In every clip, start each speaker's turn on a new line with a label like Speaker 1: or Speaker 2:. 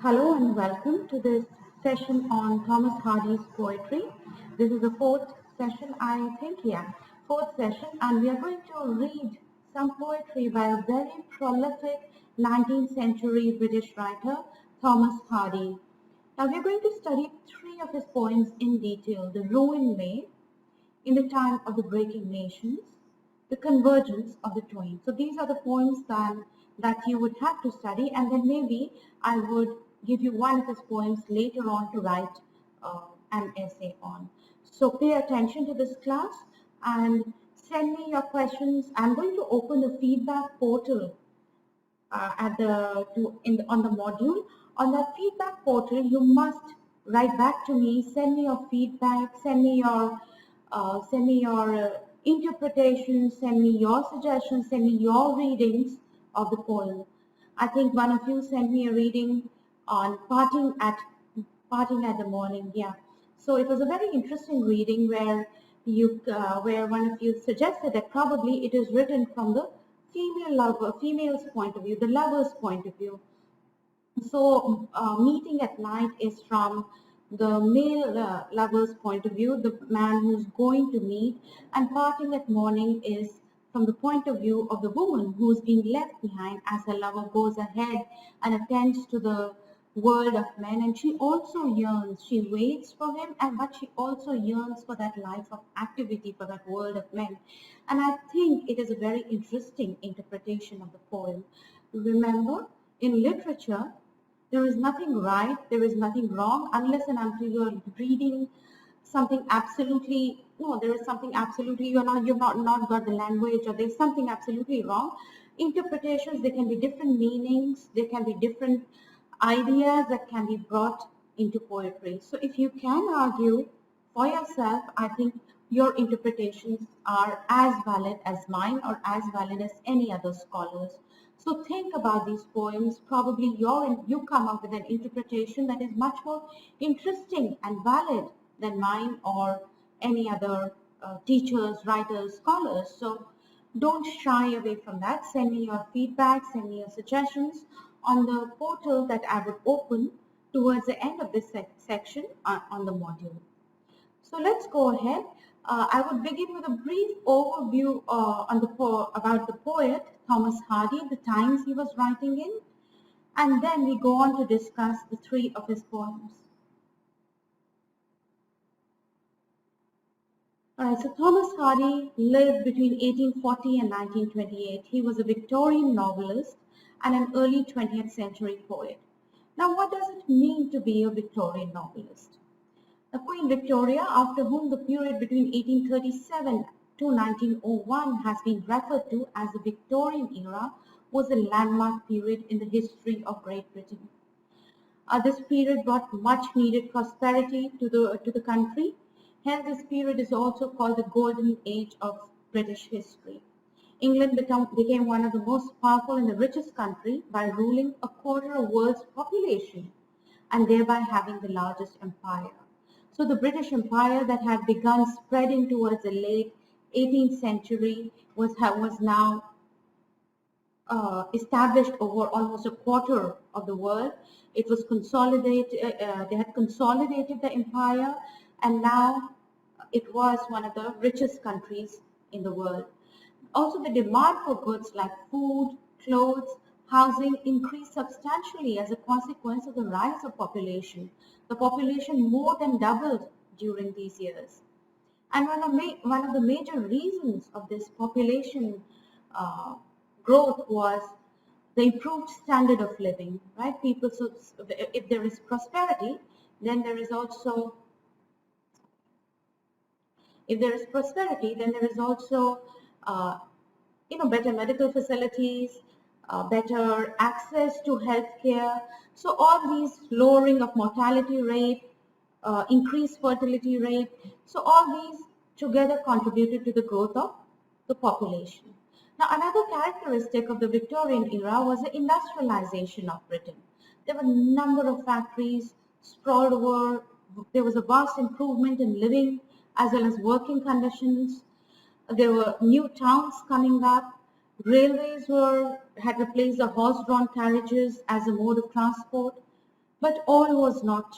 Speaker 1: Hello and welcome to this session on Thomas Hardy's poetry. This is the fourth session, I think, fourth session, and we are going to read some poetry by a very prolific 19th century British writer, Thomas Hardy. Now we are going to study three of his poems in detail: The Ruined Maid, In the Time of the Breaking Nations, The Convergence of the Twain. So these are the poems that you would have to study, and then maybe I would give you one of his poems later on to write an essay on. So pay attention to this class and send me your questions. I'm going to open the feedback portal on the module. On that feedback portal, you must write back to me, send me your feedback, send me your interpretations, send me your suggestions, send me your readings of the poem. I think one of you sent me a reading on parting at the morning. Yeah, so it was a very interesting reading where one of you suggested that probably it is written from the female's point of view, the lover's point of view. So meeting at night is from the male lover's point of view, the man who's going to meet, and parting at morning is from the point of view of the woman who's being left behind as her lover goes ahead and attends to the world of men. And she also yearns, she waits for him, but she also yearns for that life of activity, for that world of men. And I think it is a very interesting interpretation of the poem. Remember, in literature, there is nothing right, there is nothing wrong, unless and until you're reading something absolutely, no, there is something absolutely, you've not got the language, or there's something absolutely wrong. Interpretations, there can be different meanings, there can be different ideas that can be brought into poetry. So if you can argue for yourself, I think your interpretations are as valid as mine or as valid as any other scholars. So think about these poems. Probably you come up with an interpretation that is much more interesting and valid than mine or any other teachers, writers, scholars. So don't shy away from that. Send me your feedback, send me your suggestions on the portal that I would open towards the end of this section on the module. So let's go ahead. I would begin with a brief overview about the poet Thomas Hardy, the times he was writing in, and then we go on to discuss the three of his poems. Alright, so Thomas Hardy lived between 1840 and 1928. He was a Victorian novelist and an early 20th century poet. Now, what does it mean to be a Victorian novelist? The Queen Victoria, after whom the period between 1837 to 1901 has been referred to as the Victorian Era, was a landmark period in the history of Great Britain. This period brought much needed prosperity to the country. Hence, this period is also called the Golden Age of British history. England became one of the most powerful and the richest country by ruling a quarter of the world's population and thereby having the largest empire. So the British Empire that had begun spreading towards the late 18th century was now established over almost a quarter of the world. It was consolidated. They had consolidated the empire, and now it was one of the richest countries in the world. Also, the demand for goods like food, clothes, housing increased substantially as a consequence of the rise of population. The population more than doubled during these years. And one of the major reasons of this population growth was the improved standard of living, right? So if there is prosperity, then there is also better medical facilities, better access to healthcare. So all these lowering of mortality rate, increased fertility rate. So all these together contributed to the growth of the population. Now, another characteristic of the Victorian era was the industrialization of Britain. There were a number of factories sprawled over. There was a vast improvement in living as well as working conditions. There were new towns coming up. Railways had replaced the horse-drawn carriages as a mode of transport. But all was not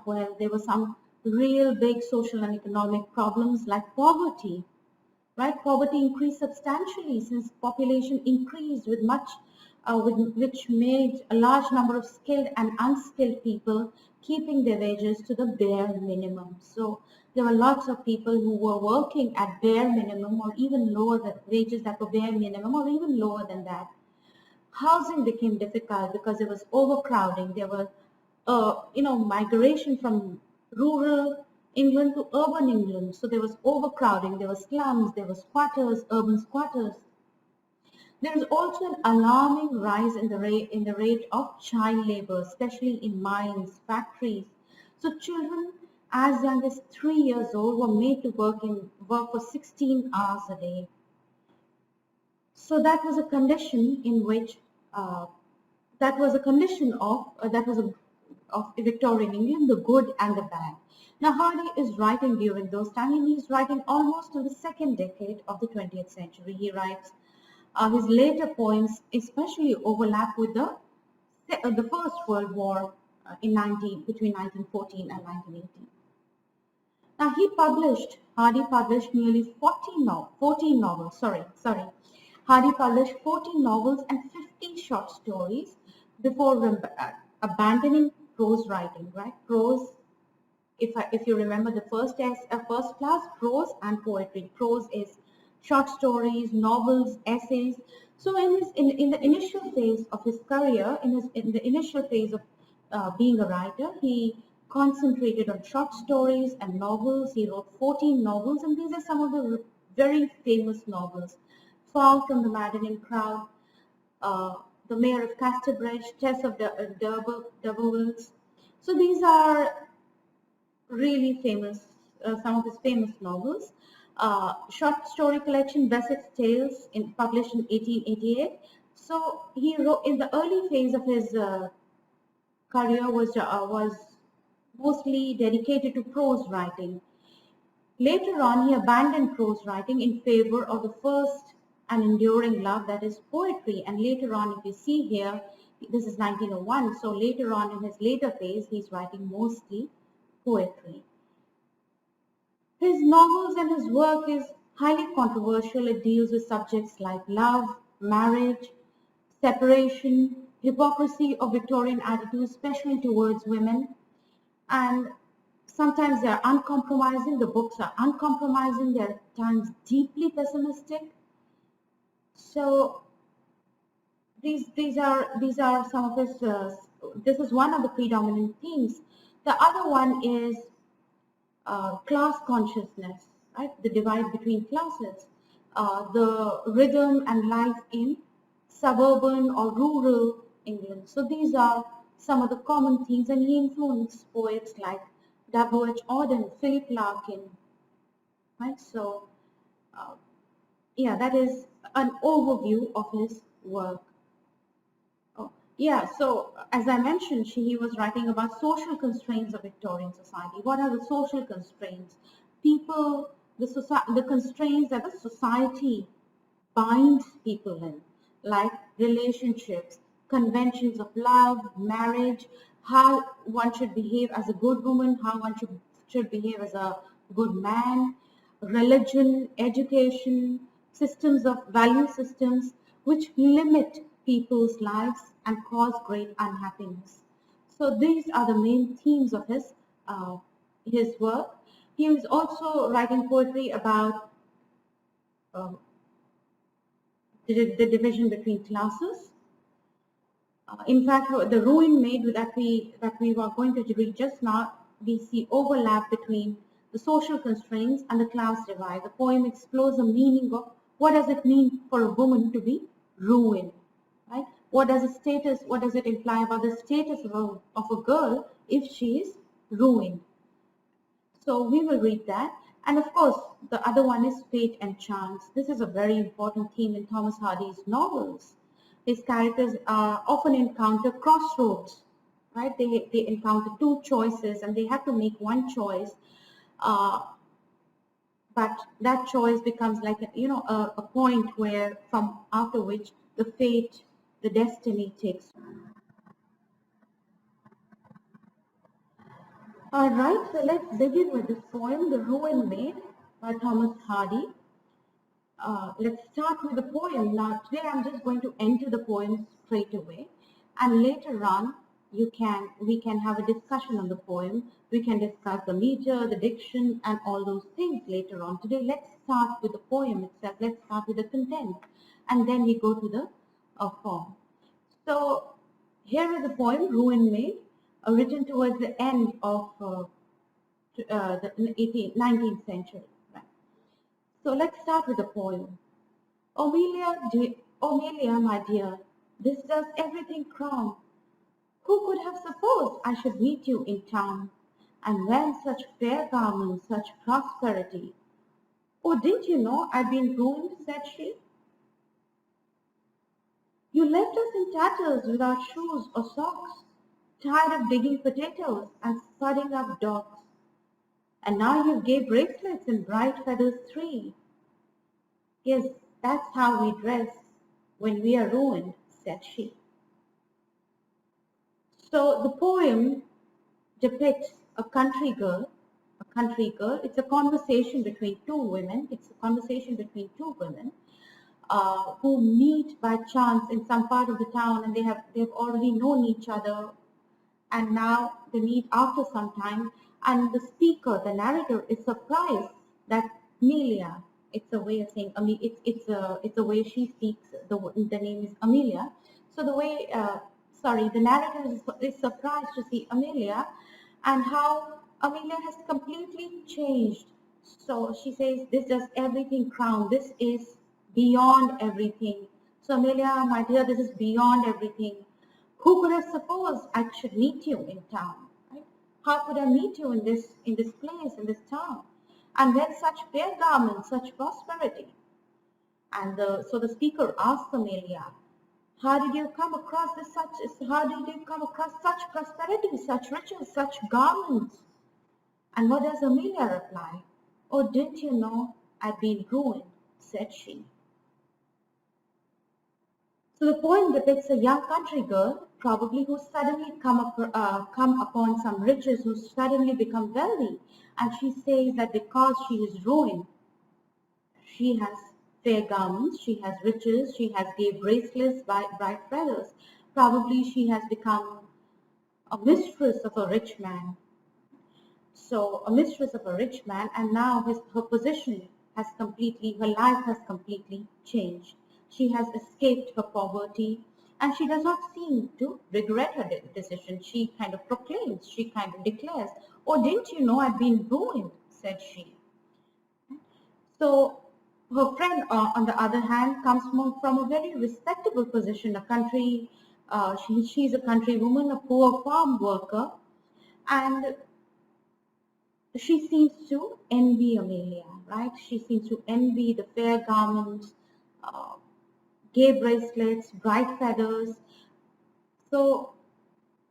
Speaker 1: well. There were some real big social and economic problems like poverty, right? Poverty increased substantially since population increased with much, which made a large number of skilled and unskilled people keeping their wages to the bare minimum. So there were lots of people who were working at bare minimum or even lower than wages that were bare minimum or even lower than that. Housing became difficult because there was overcrowding. There was, migration from rural England to urban England. So there was overcrowding. There was slums. There was squatters, urban squatters. There is also an alarming rise in the rate of child labor, especially in mines, factories. So children as young as 3 years old were made to work for 16 hours a day. So that was a condition in which that was a condition of Victorian England, the good and the bad. Now Hardy is writing during those times, and he's writing almost to the second decade of the 20th century. He writes his later poems, especially overlap with the First World War between 1914 and 1918. Now Hardy published nearly 14 novels, sorry. Hardy published 14 novels and 50 short stories before abandoning prose writing, right? Prose, if you remember the first class, prose and poetry. Prose is short stories, novels, essays. So in the initial phase of his career, in the initial phase of being a writer, he concentrated on short stories and novels. He wrote 14 novels, and these are some of the very famous novels. Fall from the Maddening Crowd, The Mayor of Casterbridge, Tess of D'Urbervilles. So these are really famous, some of his famous novels. Short story collection Bessett's Tales, published in 1888. So he wrote in the early phase of his career was mostly dedicated to prose writing. Later on, he abandoned prose writing in favor of the first and enduring love, that is poetry. And later on, if you see here, this is 1901. So later on in his later phase, he's writing mostly poetry. His novels and his work is highly controversial. It deals with subjects like love, marriage, separation, hypocrisy of Victorian attitudes, especially towards women. And sometimes they are uncompromising. The books are uncompromising. They're at times deeply pessimistic. So these are some of his. This is one of the predominant themes. The other one is class consciousness, right? The divide between classes, the rhythm and life in suburban or rural England. So these are some of the common themes, and he influenced poets like W.H. Auden, Philip Larkin, right? So yeah, that is an overview of his work. Oh, yeah, so as I mentioned, he was writing about social constraints of Victorian society. What are the social constraints? The constraints that the society binds people in, like relationships, conventions of love, marriage, how one should behave as a good woman, how one should behave as a good man, religion, education, systems of value systems, which limit people's lives and cause great unhappiness. So these are the main themes of his work. He is also writing poetry about um, the division between classes. In fact, the ruined Maid that we were going to read just now, we see overlap between the social constraints and the class divide. The poem explores the meaning of what does it mean for a woman to be ruined, right? What does it imply about the status of a girl if she is ruined? So we will read that. And of course, the other one is fate and chance. This is a very important theme in Thomas Hardy's novels. His characters often encounter crossroads, right? They encounter two choices and they have to make one choice. But that choice becomes like a point where from after which the destiny takes. All right, so let's begin with this poem, The Ruined Maid by Thomas Hardy. Let's start with the poem. Now, today I'm just going to enter the poem straight away, and later on, we can have a discussion on the poem. We can discuss the meter, the diction, and all those things later on. Today, let's start with the poem itself. Let's start with the content, and then we go to the form. So, here is the poem, Ruined Maid, written towards the end of the 19th century. Right? So let's start with the poem. Amelia, my dear, this does everything crown. Who could have supposed I should meet you in town, and wear such fair garments, such prosperity? Oh, didn't you know I'd been ruined, said she. You left us in tatters without shoes or socks, tired of digging potatoes and spudding up dogs. And now you've gay bracelets and bright feathers three. Yes, that's how we dress when we are ruined, said she. So the poem depicts a country girl. It's a conversation between two women. Who meet by chance in some part of the town, and they've already known each other, and now they meet after some time, and the speaker, the narrator, is surprised that Amelia, it's a way of saying, it's a way she speaks, the name is Amelia. So the narrator is surprised to see Amelia and how Amelia has completely changed. So she says, this does everything crown. This is beyond everything. So Amelia, my dear, this is beyond everything. Who could have supposed I should meet you in town? Right? How could I meet you in this place, in this town? And then such fair garments, such prosperity. And so the speaker asked Amelia, how did you come across such prosperity, such riches, such garments? And what does Amelia reply? Oh, didn't you know I'd been ruined, said she. So the poem depicts a young country girl, probably who suddenly come upon some riches, who suddenly become wealthy, and she says that because she is ruined, she has fair garments, she has riches, she has gay bracelets, bright feathers. Probably she has become a mistress of a rich man. So a mistress of a rich man, and now her position has her life has completely changed. She has escaped her poverty, and she does not seem to regret her decision. She kind of proclaims, she kind of declares, oh, didn't you know I'd been ruined, said she. So her friend, on the other hand, comes from a very respectable position, she's a country woman, a poor farm worker, and she seems to envy Amelia, right? She seems to envy the fair garments, uh, gay bracelets, bright feathers. So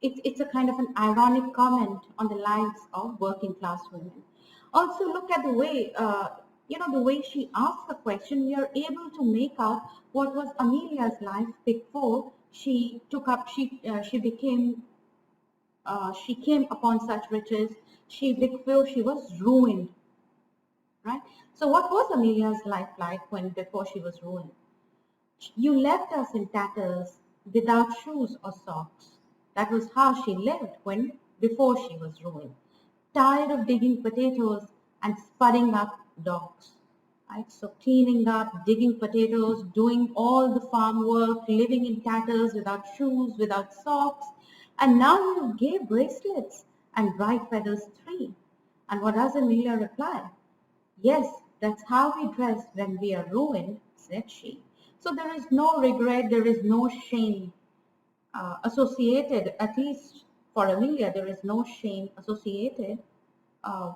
Speaker 1: it's a kind of an ironic comment on the lives of working class women. Also, look at the way, the way she asked the question. We are able to make out what was Amelia's life before she came upon such riches. Before she was ruined, right? So what was Amelia's life like before she was ruined? You left us in tatters without shoes or socks. That was how she lived before she was ruined. Tired of digging potatoes and spudding up dogs. Right? So cleaning up, digging potatoes, doing all the farm work, living in tatters without shoes, without socks. And now you gave bracelets and bright feathers three. And what does Amelia reply? Yes, that's how we dress when we are ruined, said she. So there is no regret, there is no shame associated, at least for Amelia, there is no shame associated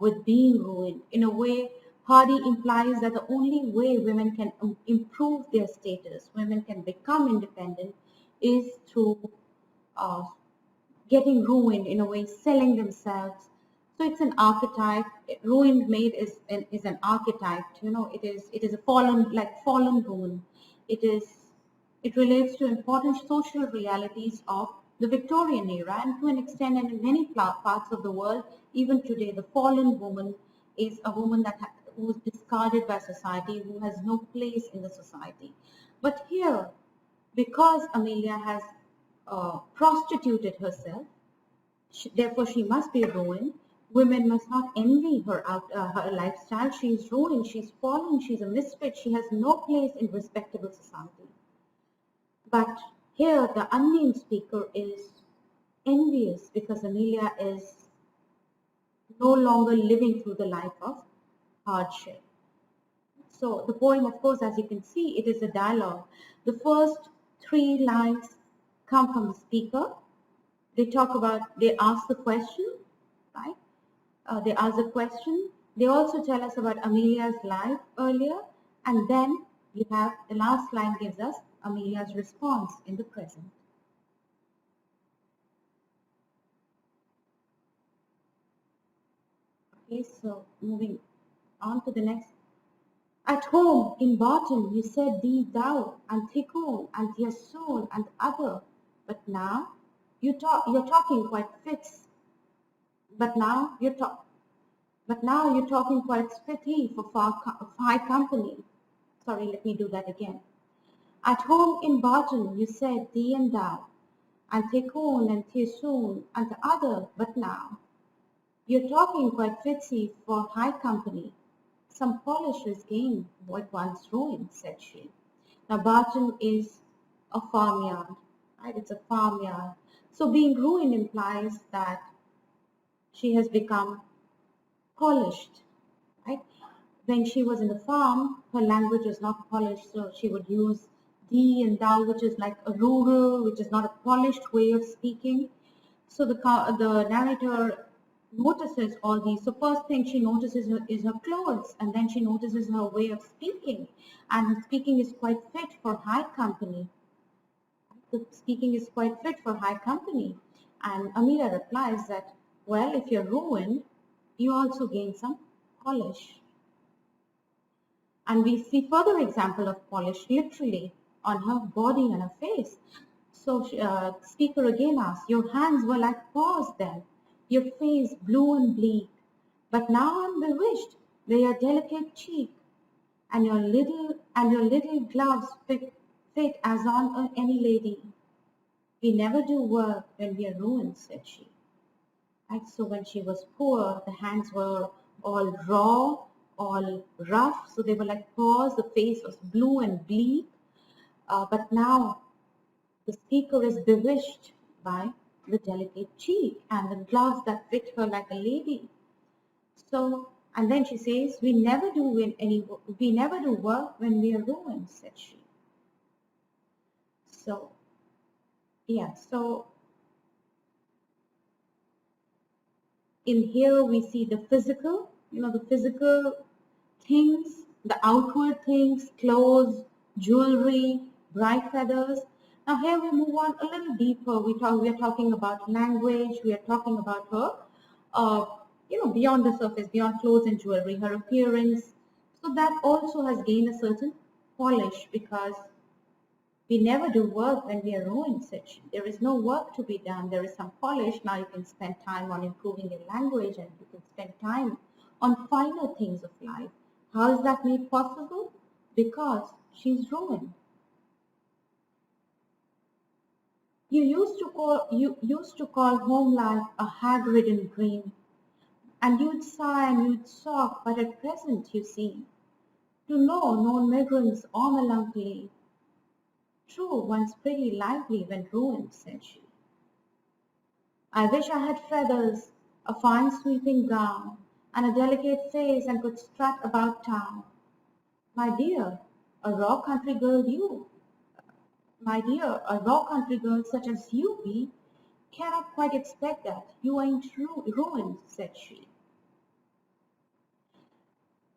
Speaker 1: with being ruined. In a way, Hardy implies that the only way women can improve their status, women can become independent, is through getting ruined, in a way, selling themselves. So it's an archetype. Ruined maid is an archetype. It is a fallen woman. It relates to important social realities of the Victorian era, and to an extent, and in many parts of the world, even today, the fallen woman is a woman who is discarded by society, who has no place in the society. But here, because Amelia has prostituted herself, therefore she must be ruined. Women must not envy her lifestyle. She is ruined, she's fallen, she's a misfit, she has no place in respectable society. But here the unnamed speaker is envious because Amelia is no longer living through the life of hardship. So the poem, of course, as you can see, it is a dialogue. The first three lines come from the speaker. They ask the question, right? They ask the question. They also tell us about Amelia's life earlier, and then you have the last line gives us Amelia's response in the present. Okay, so moving on to the next. At home in Barton, you said thee, thou, and Thicon, and Thiasson, and other, but now you're talking quite fits. But now you're talking quite fitty for high company. Sorry, let me do that again. At home in Barton, you said thee and thou, and Thicon and Thiasson, and the other, but now you're talking quite fitzy for high company. Some polish is gained, what once ruined, said she. Now Barton is a farmyard, right? It's a farmyard. So being ruined implies that she has become polished, right? When she was in the farm, her language was not polished, so she would use thee and thou, which is like a rural, which is not a polished way of speaking. So the narrator notices all these. So first thing she notices is her clothes, and then she notices her way of speaking, and her speaking is quite fit for high company. The speaking is quite fit for high company. And Amelia replies that, well, if you're ruined, you also gain some polish. And we see further example of polish literally on her body and her face. So speaker again asks, your hands were like paws then, your face blue and bleak, but now I'm bewitched by your delicate cheek, and your little gloves fit as on any lady. We never do work when we are ruined, said she. Right? So when she was poor, the hands were all raw, all rough, so they were like paws, the face was blue and bleak, but now the speaker is bewitched by the delicate cheek and the gloves that fit her like a lady. So, and then she says, we never do work when we are ruined, said she. So, yeah, so in here we see the physical, the physical things, the outward things, clothes, jewelry, bright feathers. Now here we move on a little deeper. We are talking about language. We are talking about her, beyond the surface, beyond clothes and jewelry, her appearance. So that also has gained a certain polish because we never do work when we are ruined, said she. There is no work to be done. There is some polish. Now you can spend time on improving your language and you can spend time on finer things of life. How is that made possible? Because she's ruined. You used to call home life a hag-ridden dream, and you'd sigh and you'd sob, but at present, you see, to know no migrants or melancholy. True, one's pretty lively when ruined, said she. I wish I had feathers, a fine sweeping gown, and a delicate face, and could strut about town. My dear, a raw country girl you, my dear, a raw country girl such as you be, cannot quite expect that. You ain't ruined, said she.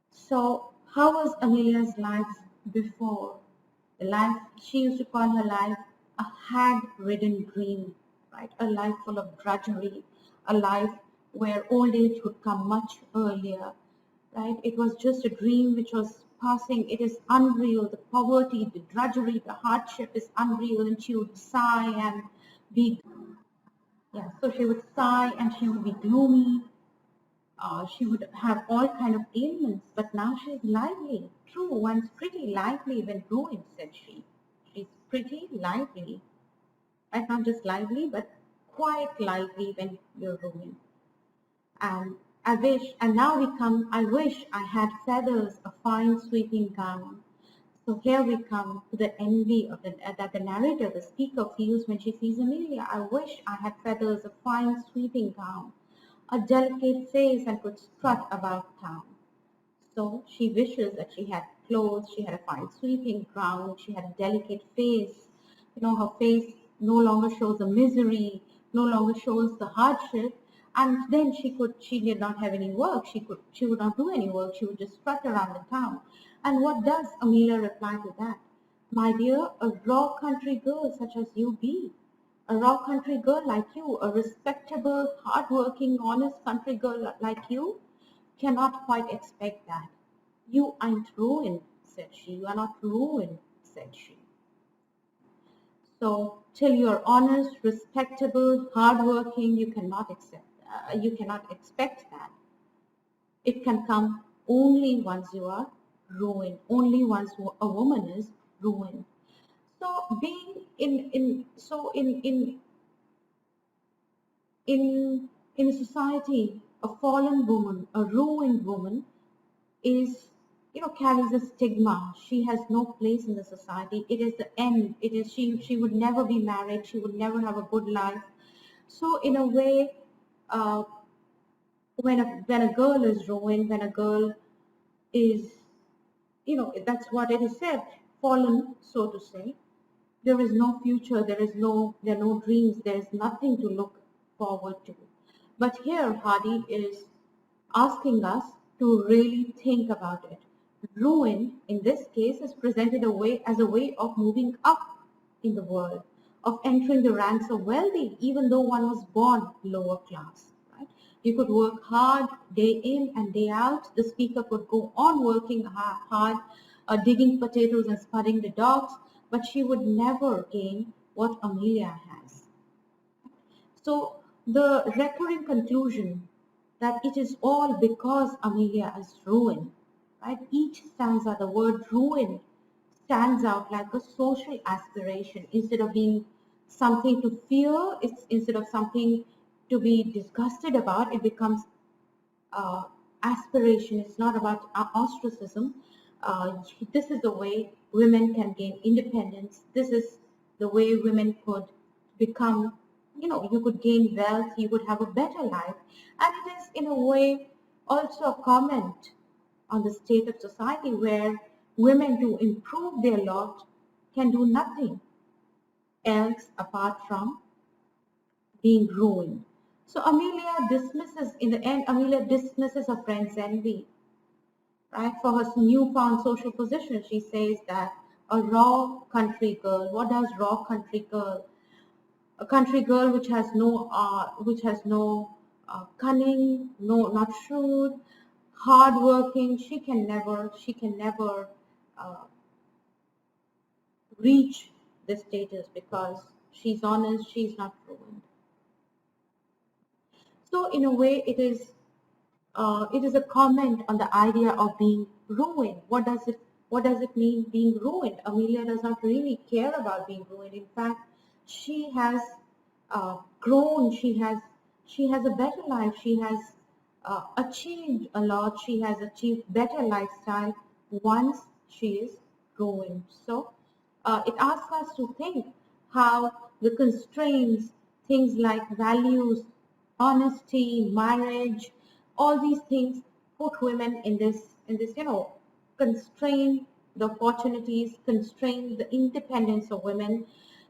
Speaker 1: So, how was Amelia's life before? The life, she used to call her life a hag-ridden dream, right? A life full of drudgery, a life where old age would come much earlier, right? It was just a dream which was passing. It is unreal. The poverty, the drudgery, the hardship is unreal, and she would sigh and be Yeah, so she would sigh and she would be gloomy. She would have all kind of ailments, but now she's lively. True, one's pretty lively when ruined, said she. She's pretty lively. And not just lively, but quite lively when you're ruined. And and now we come, I wish I had feathers, a fine sweeping gown. So here we come to the envy of that the narrator, the speaker, feels when she sees Amelia. I wish I had feathers, a fine sweeping gown, a delicate face, and could strut about town. So she wishes that she had clothes, she had a fine sweeping gown, she had a delicate face. You know, her face no longer shows the misery, no longer shows the hardship. And then she did not have any work. She would not do any work. She would just strut around the town. And what does Amelia reply to that? My dear, a raw country girl such as you be, a raw country girl like you, a respectable, hard-working, honest country girl like you, cannot quite expect that. You aren't ruined, said she. You are not ruined, said she. So till you're honest, respectable, hardworking, you cannot expect that. It can come only once you are ruined, only once a woman is ruined. So being in so in a society, a fallen woman, a ruined woman is, carries a stigma. She has no place in the society. It is the end. It is she would never be married. She would never have a good life. So in a way, uh, when a girl is ruined, when a girl is, that's what it is said, fallen, so to say. There is no future. There are no dreams. There is nothing to look forward to. But here, Hadi is asking us to really think about it. Ruin, in this case, is presented as a way of moving up in the world, of entering the ranks of wealthy, even though one was born lower class. Right? You could work hard day in and day out. The speaker could go on working hard, digging potatoes and spudding the dogs, but she would never gain what Amelia has. So the recurring conclusion that it is all because Amelia is ruined, right? Each stanza, the word ruin stands out like a social aspiration. Instead of being something to fear, instead of something to be disgusted about, it becomes aspiration. It's not about ostracism. This is the way women can gain independence. This is the way women could become, you could gain wealth, you could have a better life. And it is in a way also a comment on the state of society where women, to improve their lot, can do nothing else apart from being ruined. So in the end, Amelia dismisses her friend's envy, right? For her newfound social position, she says that a raw country girl, what does raw country girl? A country girl which has no cunning, no, not shrewd, hardworking. She can never uh, reach this status because she's honest, she's not ruined. So in a way, it is a comment on the idea of being ruined. What does it mean being ruined? Amelia does not really care about being ruined. In fact, she has grown. She has a better life. She has achieved a lot. She has achieved better lifestyle once she is ruined. So it asks us to think how the constraints, things like values, honesty, marriage, all these things put women in this, constrain the opportunities, constrain the independence of women.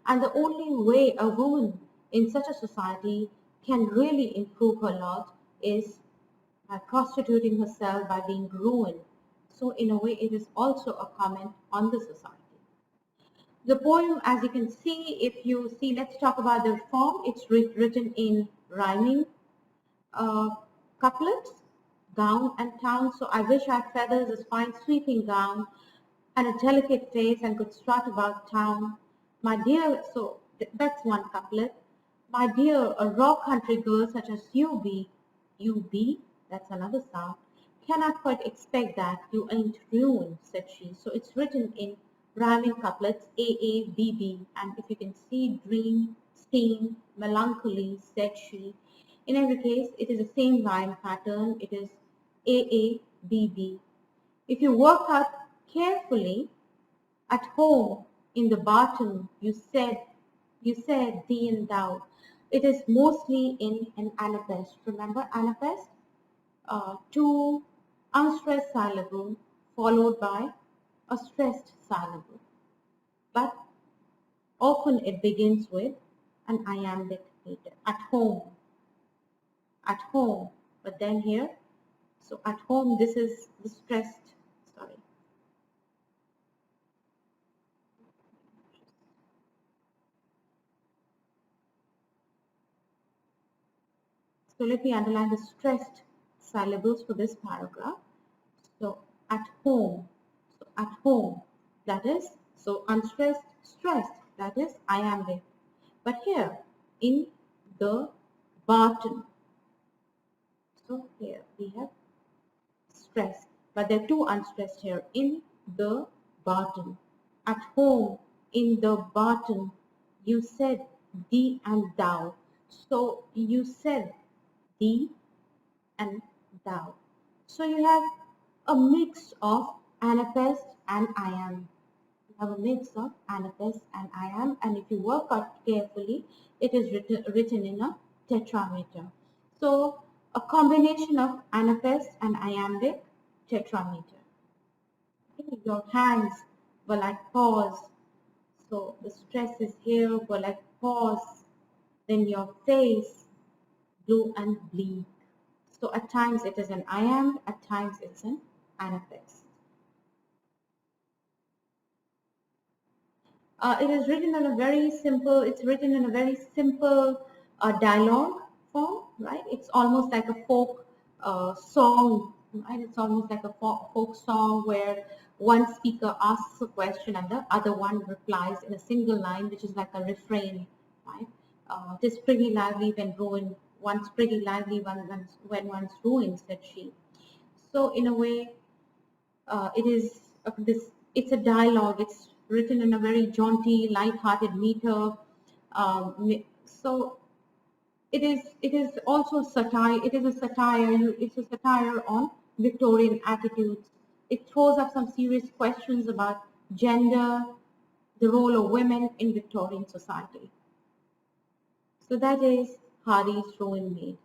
Speaker 1: And the only way a woman in such a society can really improve her lot is by prostituting herself, by being ruined. So in a way, it is also a comment on the society. The poem, as you can see, if you see, let's talk about the form. It's written in rhyming couplets, gown and town. So I wish I had feathers, a fine sweeping gown, and a delicate face, and could strut about town. My dear, so that's one couplet. My dear, a raw country girl such as you be, that's another sound, cannot quite expect that you ain't ruined, said she. So it's written in rhyming couplets A, and if you can see dream, stain, melancholy, said she. In every case, it is the same rhyme pattern. It is A. If you work out carefully, at home, in the bottom, you said thee and thou. It is mostly in an anapest. Remember anapest? Two unstressed syllable followed by a stressed syllable. But often it begins with an iambic meter. At home. But then here, so at home, this is the stressed, sorry. So let me underline the stressed syllables for this paragraph. So at home, that is, so unstressed, stressed, that is iambic. But here in the bottom, so here we have stress, but there are two unstressed here in the bottom. At home, in the bottom, you said thee and thou. So you said thee and thou. So you have a mix of anapest and iamb. You have a mix of anapest and iamb, and if you work out carefully, it is written in a tetrameter. So a combination of anapest and iambic tetrameter. Okay, your hands were like paws. So the stress is here were like paws. Then your face, blue and bleak. So at times it is an iamb, at times it's an anapest. It is written in a very simple, it's written in a very simple dialogue form, right? It's almost like a folk song, right? It's almost like a folk song where one speaker asks a question and the other one replies in a single line, which is like a refrain, right? It is pretty lively when ruined, once pretty lively when once ruined, said she. So in a way, it is it's a dialogue. It's written in a very jaunty, light-hearted meter. So it is also satire. It is a satire. It's a satire on Victorian attitudes. It throws up some serious questions about gender, the role of women in Victorian society. So that is Hardy's Ruin Maid.